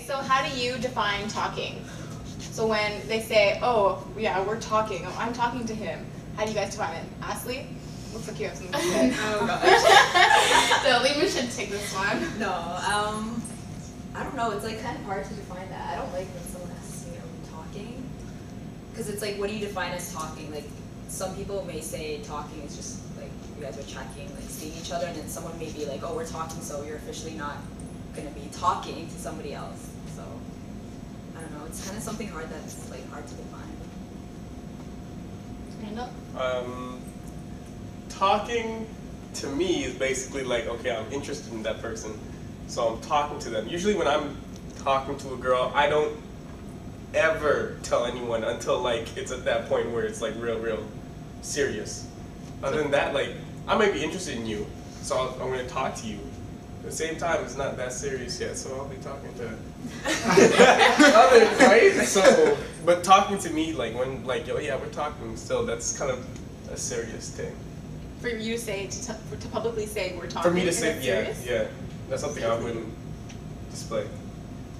so how do you define talking? So when they say, oh, yeah, we're talking, oh, I'm talking to him, how do you guys define it? Ashley? Looks like you have something to say. Oh gosh. So Lima should take this one. No, I don't know. It's like kind of hard to define that. I don't like when someone asks me, are we talking? Because it's like, what do you define as talking? Like, some people may say talking is just like you guys are checking, like seeing each other, and then someone may be like, oh, we're talking, so you're officially not gonna be talking to somebody else. So I don't know. It's kind of something hard that's like hard to define. Randall? Talking to me is basically like, okay, I'm interested in that person, so I'm talking to them. Usually when I'm talking to a girl, I don't ever tell anyone until like it's at that point where it's like real serious. Other than that, like, I might be interested in you, so I'm going to talk to you. At the same time, it's not that serious yet, so I'll be talking to others, right? So, but talking to me, like when, like, oh yeah, we're talking still, that's kind of a serious thing. For you to say, to publicly say we're talking. For me to say, yeah, that's something I wouldn't display.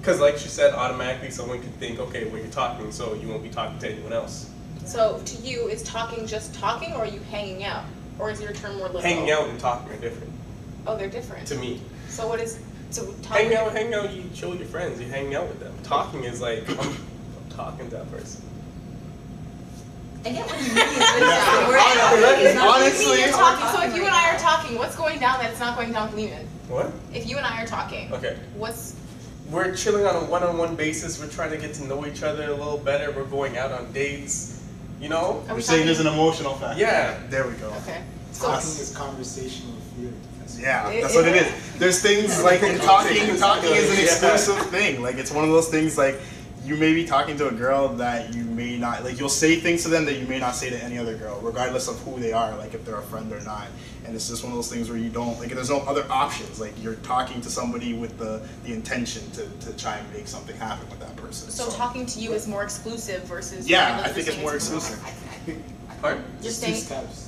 Because like she said, automatically someone could think, okay, well you're talking, so you won't be talking to anyone else. So to you, is talking just talking, or are you hanging out? Or is your term more literal? Hanging out and talking are different. Oh, they're different. To me. So what is, so talking? Hanging out, you chill with your friends, you're hanging out with them. Talking is like, I'm talking to that person. I get what you mean. Honestly, You're talking. So if you and I are talking, what's going down that's not going down with Lehman? What? If you and I are talking, okay. We're chilling on a one-on-one basis. We're trying to get to know each other a little better. We're going out on dates. You know? We're saying there's an emotional factor. Yeah. There we go. Okay. Talking is conversational feeling. Yeah, that's what it is. There's things like talking is an exclusive thing. Like it's one of those things like you may be talking to a girl that you may not, like you'll say things to them that you may not say to any other girl, regardless of who they are, like if they're a friend or not. And it's just one of those things where you don't, like there's no other options. Like you're talking to somebody with the intention to try and make something happen with that person. So talking to you is more exclusive versus... Yeah, I think it's more exclusive. Pardon? Just There's 2 steps.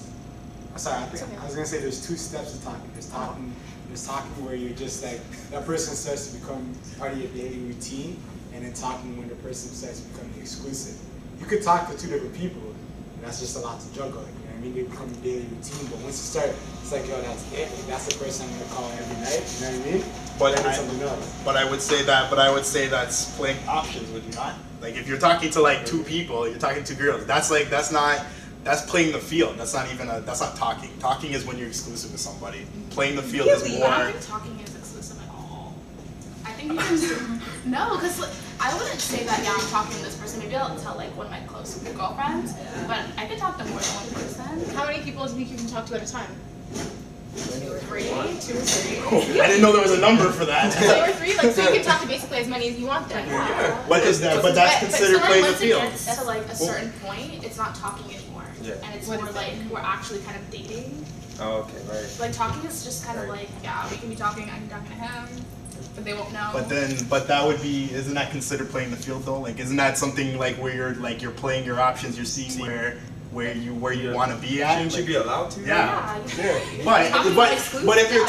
Sorry, I was gonna say there's 2 steps to talking. There's talking where you're just like, that person starts to become part of your daily routine, and then talking when the person starts to become exclusive. You could talk to 2 different people, and that's just a lot to juggle. You know what I mean? They become your daily routine, but once you start, it's like, yo, that's it. Like, that's the person I'm gonna call every night. You know what I mean? But I would say that's playing options, would you not? Like if you're talking to like 2 people, you're talking to 2 girls. That's playing the field. That's not talking. Talking is when you're exclusive with somebody. Playing the field is more. I don't think talking is exclusive at all. I think you can no, because I wouldn't say that, yeah, I'm talking to this person. Maybe I'll tell like one of my close girlfriends, but I could talk to more than one person. How many people do you think you can talk to at a time? 2 or 3. 2 or 3. I didn't know there was a number for that. 2 or 3? Like, so you can talk to basically as many as you want then. Yeah. But that's considered playing the field. Once it gets to like a certain point, it's not talking anymore. Yeah. And it's more like we're actually kind of dating. Oh, okay, right. Like talking is just kind of like, yeah, we can be talking, I can be talking to him, but they won't know. But that would be, isn't that considered playing the field though? Like, isn't that something like where you're playing your options, you're seeing where you want to be at? Shouldn't you be allowed to? Yeah. But if you're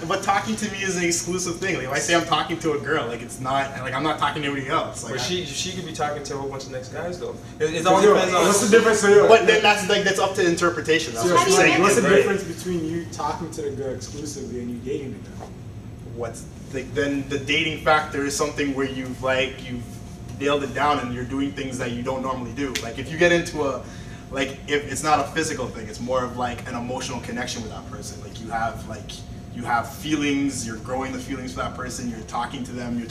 but talking to me is an exclusive thing. Like if I say I'm talking to a girl, like it's not like I'm not talking to anybody else. Like but she could be talking to a whole bunch of next guys though. It all depends on what's the difference for you. But then that's up to interpretation. That's what I'm saying. What's the difference between you talking to the girl exclusively and you dating the girl? Then the dating factor is something where you've nailed it down and you're doing things that you don't normally do. Like if you get into if it's not a physical thing, it's more of like an emotional connection with that person. Like you have feelings, you're growing the feelings for that person, you're talking to them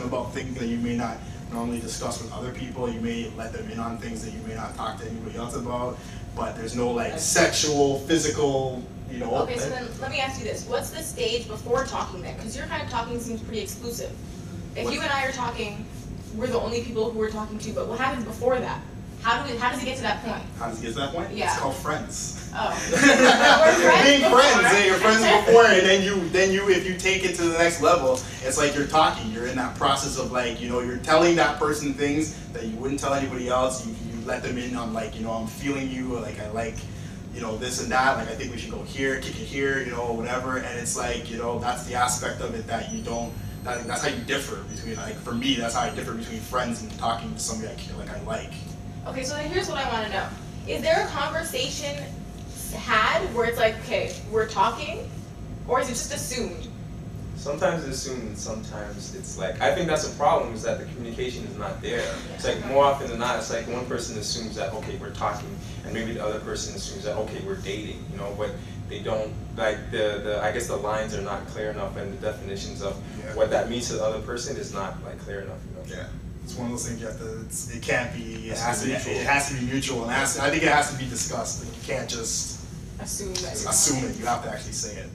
about things that you may not normally discuss with other people, you may let them in on things that you may not talk to anybody else about, but there's no like sexual, physical, you know. Okay, so then let me ask you this. What's the stage before talking then? Because your kind of talking seems pretty exclusive. If you and I are talking, we're the only people who we're talking to, but what happens before that? How does it get to that point? How does it get to that point? Yeah. It's called friends. Oh. Being friends, yeah, you're friends before, and then you, if you take it to the next level, it's like you're talking. You're in that process of like, you know, you're telling that person things that you wouldn't tell anybody else. You let them in on like, you know, I'm feeling you, like I like, you know, this and that. Like I think we should go here, kick it here, you know, whatever. And it's like, you know, that's the aspect of it that you don't that's how you differ between, like, for me, that's how I differ between friends and talking to somebody I like. Okay, so then here's what I want to know. Is there a conversation had where it's like, okay, we're talking, or is it just assumed? Sometimes it's assumed and sometimes it's like, I think that's a problem, is that the communication is not there. It's like more often than not, it's like one person assumes that, okay, we're talking, and maybe the other person assumes that, okay, we're dating, you know, but they don't, like, I guess the lines are not clear enough, and the definitions of what that means to the other person is not, like, clear enough, you know? Yeah. It's one of those things you have to, it can't be, it has to be mutual, and I think it has to be discussed. Like, you can't just Assume that. assume it, you have to actually say it.